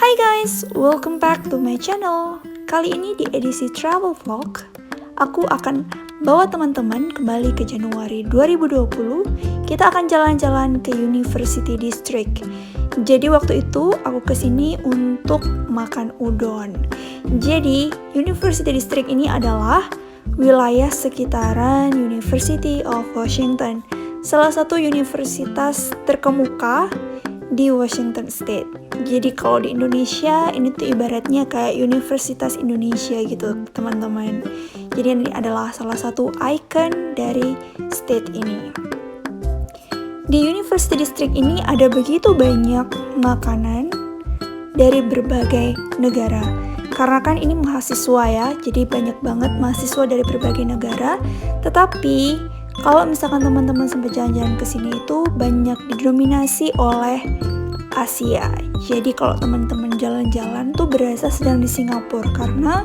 Hai guys, welcome back to my channel. Kali ini di edisi travel vlog, aku akan bawa teman-teman kembali ke Januari 2020. Kita akan jalan-jalan ke University District. Jadi waktu itu aku kesini untuk makan udon. Jadi University District ini adalah wilayah sekitaran University of Washington, salah satu universitas terkemuka di Washington State. Jadi kalau di Indonesia ini tuh ibaratnya kayak Universitas Indonesia gitu teman-teman. Jadi ini adalah salah satu ikon dari state ini. Di University District ini ada begitu banyak makanan dari berbagai negara. Karena kan ini mahasiswa ya, jadi banyak banget mahasiswa dari berbagai negara. Tetapi kalau misalkan teman-teman sempat jalan-jalan ke sini itu banyak didominasi oleh Asia. Jadi kalau teman-teman jalan-jalan tuh berasa sedang di Singapura karena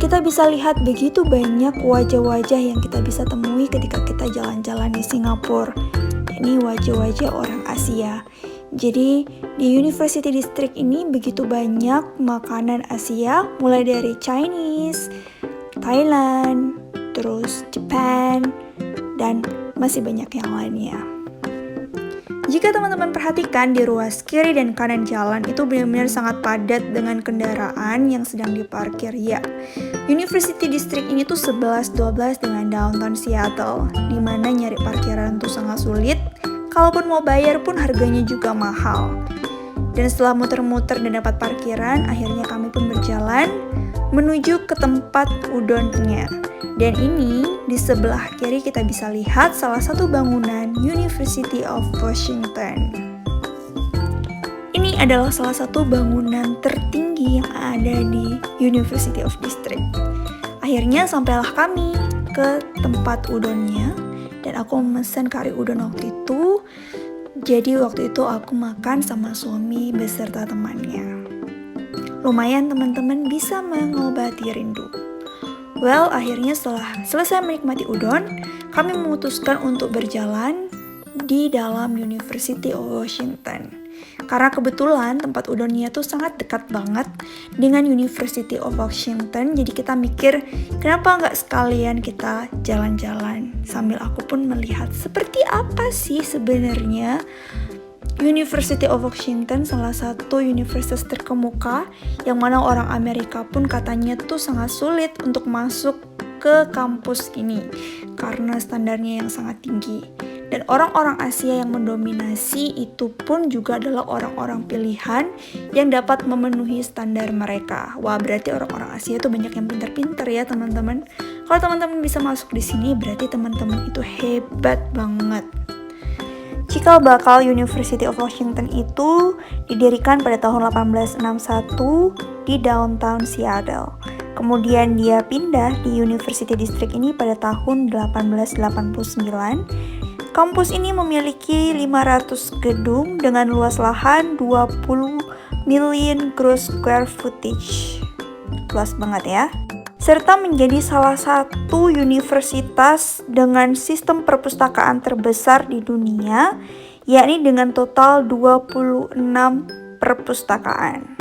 kita bisa lihat begitu banyak wajah-wajah yang kita bisa temui ketika kita jalan-jalan di Singapura. Ini wajah-wajah orang Asia. Jadi di University District ini begitu banyak makanan Asia, mulai dari Chinese, Thailand, terus Japan, dan masih banyak yang lainnya. Jika teman-teman perhatikan di ruas kiri dan kanan jalan itu benar-benar sangat padat dengan kendaraan yang sedang diparkir ya. University District ini tuh 11-12 dengan downtown Seattle, dimana nyari parkiran tuh sangat sulit. Kalaupun mau bayar pun harganya juga mahal. Dan setelah muter-muter dan dapat parkiran, akhirnya kami pun berjalan menuju ke tempat udonnya. Dan ini di sebelah kiri kita bisa lihat salah satu bangunan University of Washington. Ini adalah salah satu bangunan tertinggi yang ada di University of District. Akhirnya sampailah kami ke tempat udonnya dan aku memesan kari udon waktu itu. Jadi waktu itu aku makan sama suami beserta temannya. Lumayan teman-teman bisa mengobati rindu. Well, akhirnya setelah selesai menikmati udon, kami memutuskan untuk berjalan di dalam University of Washington. Karena kebetulan tempat udonnya tuh sangat dekat banget dengan University of Washington, jadi kita mikir kenapa nggak sekalian kita jalan-jalan sambil aku pun melihat seperti apa sih sebenarnya University of Washington, salah satu universitas terkemuka yang mana orang Amerika pun katanya tuh sangat sulit untuk masuk ke kampus ini karena standarnya yang sangat tinggi. Dan orang-orang Asia yang mendominasi itu pun juga adalah orang-orang pilihan yang dapat memenuhi standar mereka. Wah, berarti orang-orang Asia tuh banyak yang pintar-pintar ya teman-teman. Kalau teman-teman bisa masuk di sini berarti teman-teman itu hebat banget. Cikal bakal University of Washington itu didirikan pada tahun 1861 di downtown Seattle. Kemudian dia pindah di University District ini pada tahun 1889. Kampus ini memiliki 500 gedung dengan luas lahan 20 million gross square footage. Luas banget ya. Serta menjadi salah satu universitas dengan sistem perpustakaan terbesar di dunia, yakni dengan total 26 perpustakaan.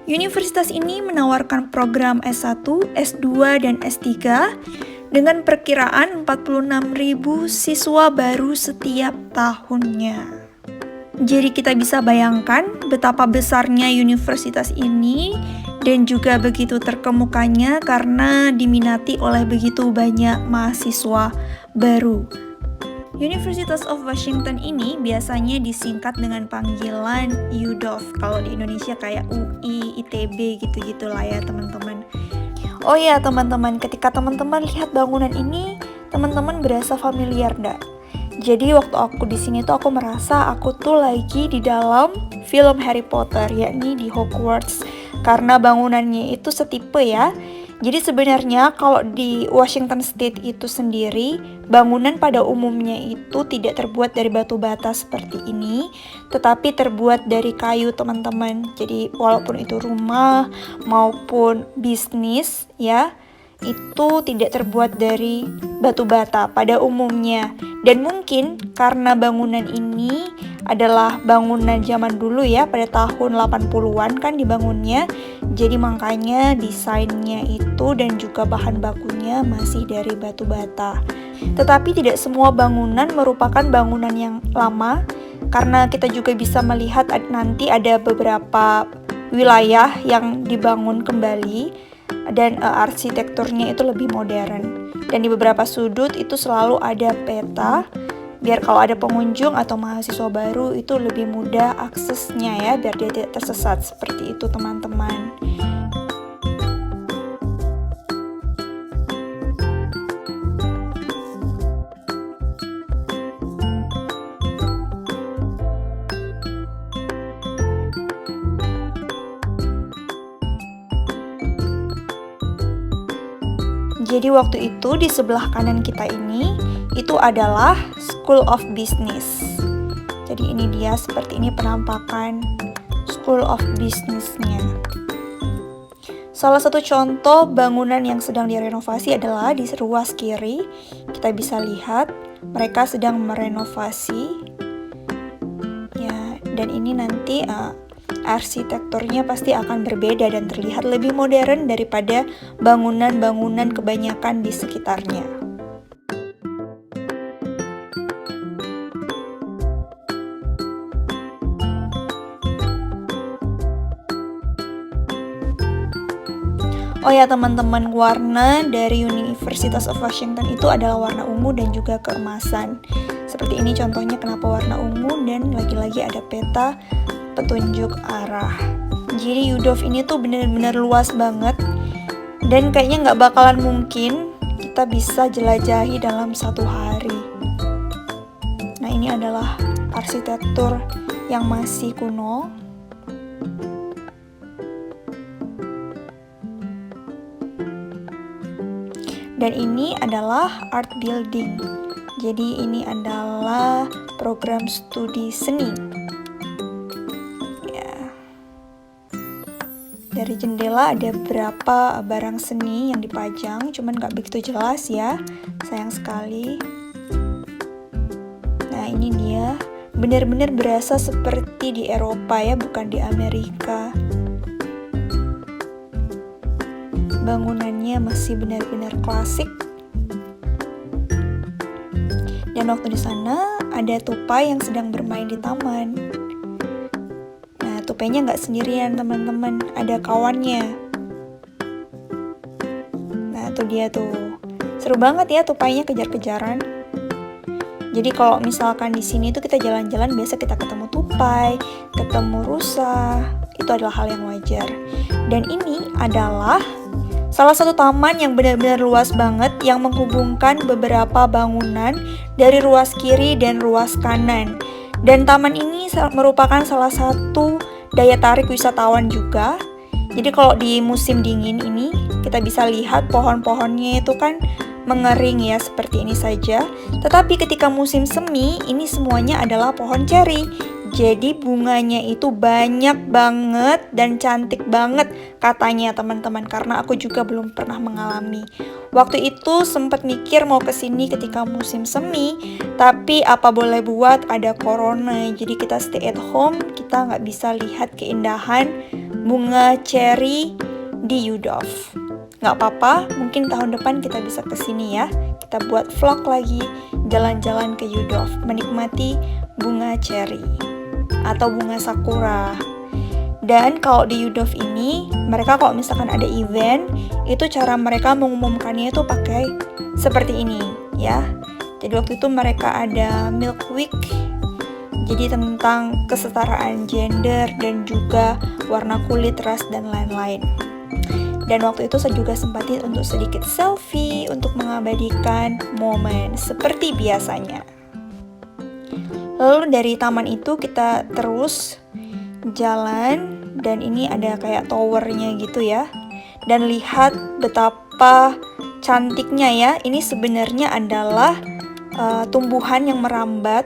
Universitas ini menawarkan program S1, S2, dan S3 dengan perkiraan 46.000 siswa baru setiap tahunnya. Jadi kita bisa bayangkan betapa besarnya universitas ini dan juga begitu terkemukanya karena diminati oleh begitu banyak mahasiswa baru. University of Washington ini biasanya disingkat dengan panggilan UDOF. Kalau di Indonesia kayak UI, ITB gitu-gitulah ya teman-teman. Oh iya teman-teman, ketika teman-teman lihat bangunan ini, teman-teman berasa familiar enggak? Jadi waktu aku di sini tuh aku merasa aku tuh lagi di dalam film Harry Potter, yakni di Hogwarts. Karena bangunannya itu setipe ya. Jadi sebenarnya kalau di Washington State itu sendiri, bangunan pada umumnya itu tidak terbuat dari batu bata seperti ini, tetapi terbuat dari kayu teman-teman. Jadi walaupun itu rumah maupun bisnis ya, itu tidak terbuat dari batu bata pada umumnya. Dan mungkin karena bangunan ini adalah bangunan zaman dulu ya, pada tahun 80-an kan dibangunnya. Jadi makanya desainnya itu dan juga bahan bakunya masih dari batu bata. Tetapi tidak semua bangunan merupakan bangunan yang lama, karena kita juga bisa melihat nanti ada beberapa wilayah yang dibangun kembali dan arsitekturnya itu lebih modern. Dan di beberapa sudut itu selalu ada peta, biar kalau ada pengunjung atau mahasiswa baru itu lebih mudah aksesnya ya, biar dia tidak tersesat. Seperti itu teman-teman. Jadi waktu itu di sebelah kanan kita ini itu adalah School of Business. Jadi ini dia, seperti ini penampakan School of Business-nya. Salah satu contoh bangunan yang sedang direnovasi adalah di ruas kiri. Kita bisa lihat mereka sedang merenovasi. Ya, dan ini nanti arsitekturnya pasti akan berbeda dan terlihat lebih modern daripada bangunan-bangunan kebanyakan di sekitarnya. Oh ya teman-teman, warna dari University of Washington itu adalah warna ungu dan juga keemasan. Seperti ini contohnya kenapa warna ungu, dan lagi-lagi ada peta petunjuk arah. Jadi UDOF ini tuh bener-bener luas banget, dan kayaknya nggak bakalan mungkin kita bisa jelajahi dalam satu hari. Nah, ini adalah arsitektur yang masih kuno. Dan ini adalah art building. Jadi ini adalah program studi seni. Dari jendela ada beberapa barang seni yang dipajang, cuman nggak begitu jelas ya, sayang sekali. Nah ini dia, benar-benar berasa seperti di Eropa ya, bukan di Amerika. Bangunannya masih benar-benar klasik. Dan waktu di sana ada tupai yang sedang bermain di taman. Tupainya nggak sendirian teman-teman, ada kawannya. Nah tuh dia tuh, seru banget ya tupainya kejar-kejaran. Jadi kalau misalkan di sini tuh kita jalan-jalan, biasa kita ketemu tupai, ketemu rusa, itu adalah hal yang wajar. Dan ini adalah salah satu taman yang benar-benar luas banget, yang menghubungkan beberapa bangunan dari ruas kiri dan ruas kanan. Dan taman ini merupakan salah satu daya tarik wisatawan juga. Jadi kalau di musim dingin ini kita bisa lihat pohon-pohonnya itu kan mengering ya, seperti ini saja. Tetapi ketika musim semi, ini semuanya adalah pohon ceri. Jadi bunganya itu banyak banget dan cantik banget katanya teman-teman, karena aku juga belum pernah mengalami. Waktu itu sempat mikir mau kesini ketika musim semi, tapi apa boleh buat, ada corona. Jadi kita stay at home, kita nggak bisa lihat keindahan bunga ceri di UDOF. Nggak apa-apa, mungkin tahun depan kita bisa kesini ya. Kita buat vlog lagi, jalan-jalan ke UDOF, menikmati bunga ceri atau bunga sakura. Dan kalau di UDOF ini, mereka kalau misalkan ada event, itu cara mereka mengumumkannya itu pakai seperti ini ya. Jadi waktu itu mereka ada Milk Week, jadi tentang kesetaraan gender dan juga warna kulit, ras, dan lain-lain. Dan waktu itu saya juga sempatin untuk sedikit selfie untuk mengabadikan momen seperti biasanya. Lalu dari taman itu kita terus jalan, dan ini ada kayak towernya gitu ya. Dan lihat betapa cantiknya ya. Ini sebenarnya adalah tumbuhan yang merambat,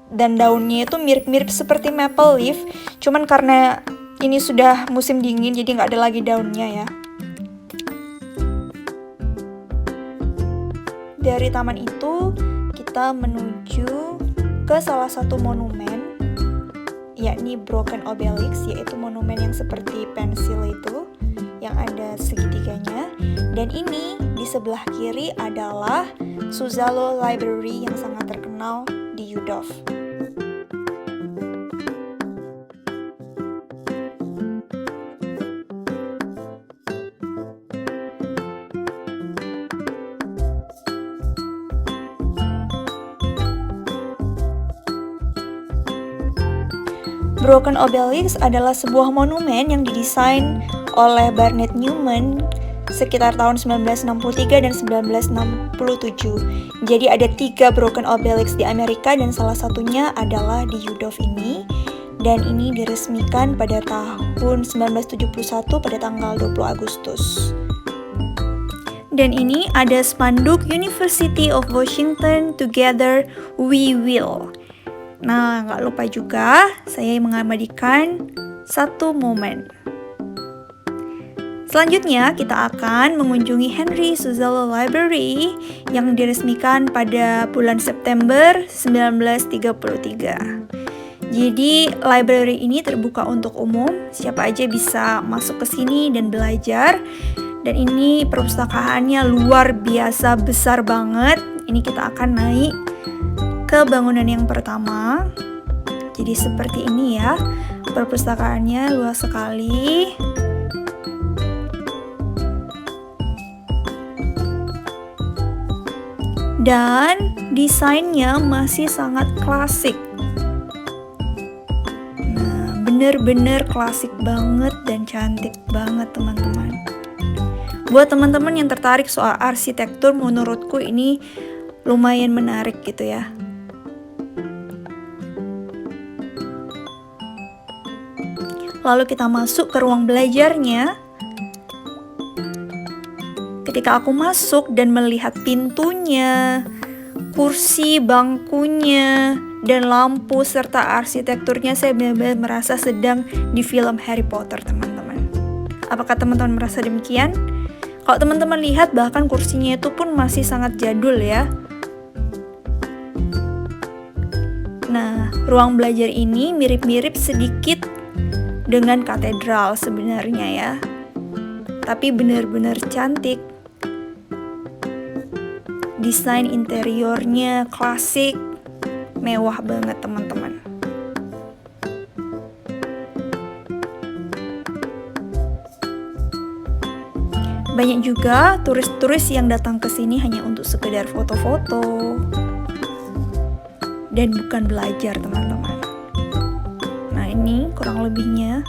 dan daunnya itu mirip-mirip seperti maple leaf. Cuman karena ini sudah musim dingin, jadi nggak ada lagi daunnya ya. Dari taman itu, kita menuju ke salah satu monumen, yakni Broken Obelisk, yaitu monumen yang seperti pensil itu, yang ada segitiganya. Dan ini di sebelah kiri adalah Suzzallo Library yang sangat terkenal di UDOF. Broken Obelisk adalah sebuah monumen yang didesain oleh Barnett Newman sekitar tahun 1963 dan 1967. Jadi ada 3 Broken Obelisk di Amerika dan salah satunya adalah di UDOF ini. Dan ini diresmikan pada tahun 1971 pada tanggal 20 Agustus. Dan ini ada spanduk University of Washington Together We Will. Nah, nggak lupa juga saya mengabadikan satu momen. Selanjutnya, kita akan mengunjungi Henry Suzzallo Library yang diresmikan pada bulan September 1933. Jadi, library ini terbuka untuk umum, siapa aja bisa masuk ke sini dan belajar. Dan ini perpustakaannya luar biasa besar banget. Ini kita akan naik ke bangunan yang pertama. Jadi seperti ini ya, perpustakaannya luas sekali. Dan desainnya masih sangat klasik. Nah, bener-bener klasik banget dan cantik banget teman-teman. Buat teman-teman yang tertarik soal arsitektur, menurutku ini lumayan menarik gitu ya. Lalu kita masuk ke ruang belajarnya. Ketika aku masuk dan melihat pintunya, kursi, bangkunya, dan lampu serta arsitekturnya, saya benar-benar merasa sedang di film Harry Potter, teman-teman. Apakah teman-teman merasa demikian? Kalau teman-teman lihat, bahkan kursinya itu pun masih sangat jadul ya. Nah, ruang belajar ini mirip-mirip sedikit dengan katedral sebenarnya ya. Tapi benar-benar cantik. Desain interiornya klasik, mewah banget teman-teman. Banyak juga turis-turis yang datang ke sini hanya untuk sekedar foto-foto dan bukan belajar, teman-teman. Nah, ini kurang lebihnya.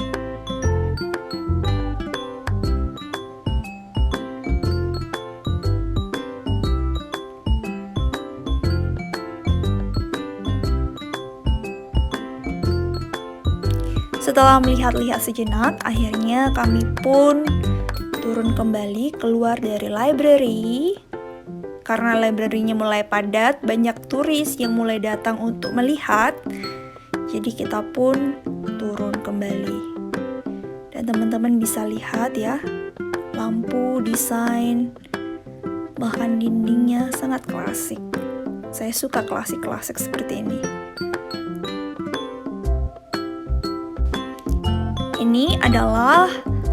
Setelah melihat-lihat sejenak, akhirnya kami pun turun kembali keluar dari library. Karena library-nya mulai padat, banyak turis yang mulai datang untuk melihat. Jadi kita pun turun kembali. Dan teman-teman bisa lihat ya, lampu, desain, bahkan dindingnya sangat klasik. Saya suka klasik-klasik seperti ini. Ini adalah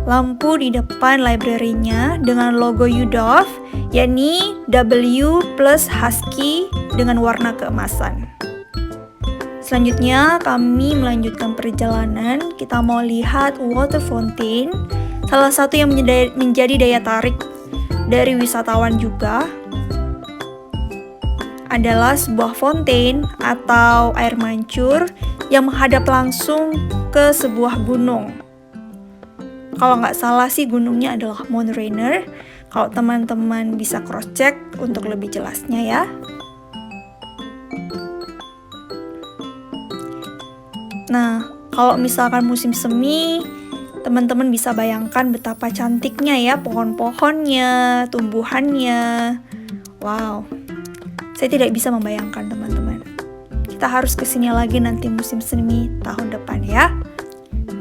lampu di depan library-nya dengan logo UDOF, yakni W plus husky dengan warna keemasan. Selanjutnya kami melanjutkan perjalanan. Kita mau lihat water fountain, salah satu yang menjadi daya tarik dari wisatawan juga adalah sebuah fountain atau air mancur yang menghadap langsung ke sebuah gunung. Kalau nggak salah sih gunungnya adalah Mount Rainier. Kalau teman-teman bisa cross check untuk lebih jelasnya ya. Nah, kalau misalkan musim semi, teman-teman bisa bayangkan betapa cantiknya ya pohon-pohonnya, tumbuhannya. Wow, saya tidak bisa membayangkan teman-teman. Kita harus kesini lagi nanti musim semi tahun depan ya.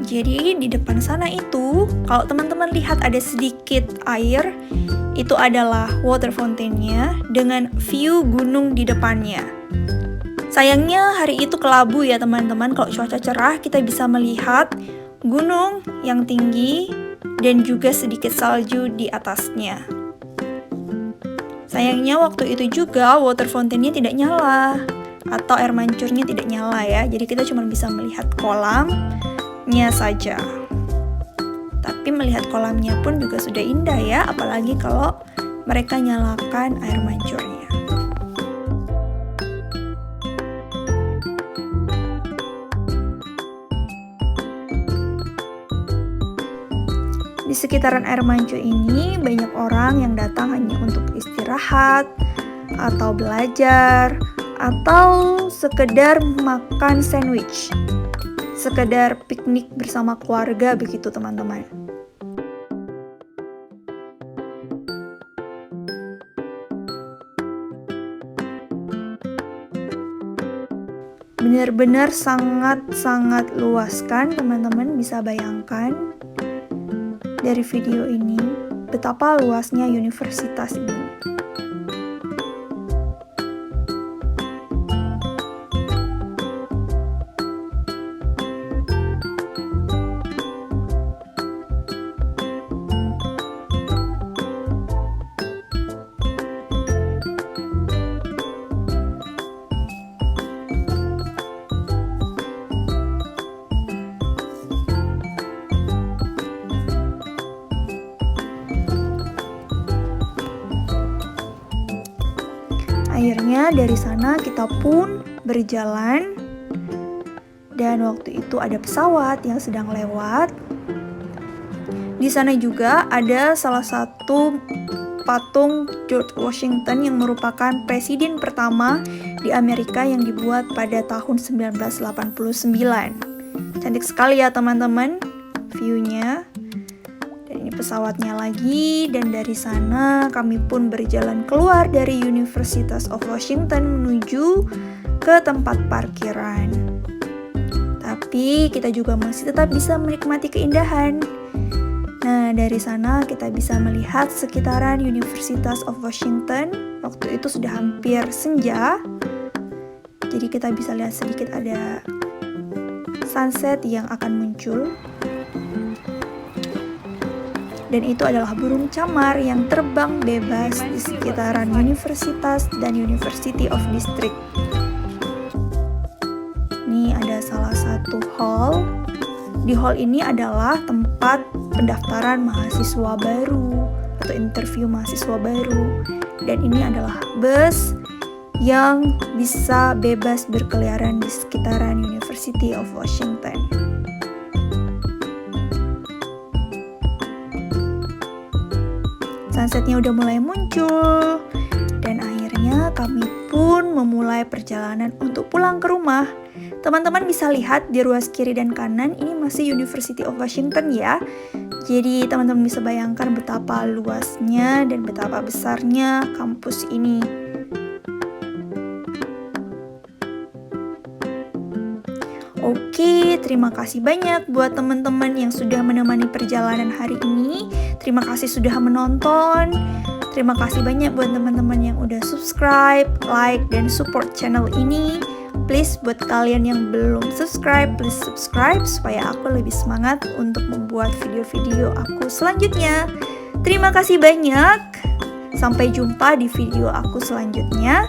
Jadi di depan sana itu, kalau teman-teman lihat ada sedikit air, itu adalah water fountain-nya dengan view gunung di depannya. Sayangnya hari itu kelabu ya teman-teman, kalau cuaca cerah kita bisa melihat gunung yang tinggi dan juga sedikit salju di atasnya. Sayangnya waktu itu juga water fountain-nya tidak nyala atau air mancurnya tidak nyala ya. Jadi kita cuma bisa melihat kolamnya saja. Tapi melihat kolamnya pun juga sudah indah ya, apalagi kalau mereka nyalakan air mancurnya. Di sekitaran air mancur ini banyak orang yang datang hanya untuk istirahat atau belajar atau sekedar makan sandwich, sekedar piknik bersama keluarga begitu teman-teman. Benar-benar sangat-sangat luas kan teman-teman, bisa bayangkan dari video ini betapa luasnya universitas ini. Akhirnya dari sana kita pun berjalan dan waktu itu ada pesawat yang sedang lewat. Di sana juga ada salah satu patung George Washington yang merupakan presiden pertama di Amerika yang dibuat pada tahun 1989. Cantik sekali ya teman-teman view-nya. Ini pesawatnya lagi, dan dari sana kami pun berjalan keluar dari University of Washington menuju ke tempat parkiran. Tapi kita juga masih tetap bisa menikmati keindahan. Nah, dari sana kita bisa melihat sekitaran University of Washington. Waktu itu sudah hampir senja. Jadi kita bisa lihat sedikit ada sunset yang akan muncul. Dan itu adalah burung camar yang terbang bebas di sekitaran universitas dan University of District. Ini ada salah satu hall. Di hall ini adalah tempat pendaftaran mahasiswa baru atau interview mahasiswa baru. Dan ini adalah bus yang bisa bebas berkeliaran di sekitaran University of Washington. Sunsetnya udah mulai muncul, dan akhirnya kami pun memulai perjalanan untuk pulang ke rumah. Teman-teman bisa lihat di ruas kiri dan kanan ini masih University of Washington ya. Jadi teman-teman bisa bayangkan betapa luasnya dan betapa besarnya kampus ini. Oke, terima kasih banyak buat teman-teman yang sudah menemani perjalanan hari ini. Terima kasih sudah menonton. Terima kasih banyak buat teman-teman yang udah subscribe, like, dan support channel ini. Please buat kalian yang belum subscribe, please subscribe supaya aku lebih semangat untuk membuat video-video aku selanjutnya. Terima kasih banyak. Sampai jumpa di video aku selanjutnya.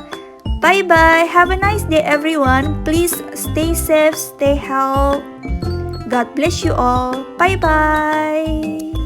Bye-bye. Have a nice day everyone. Please stay safe, stay healthy. God bless you all. Bye-bye.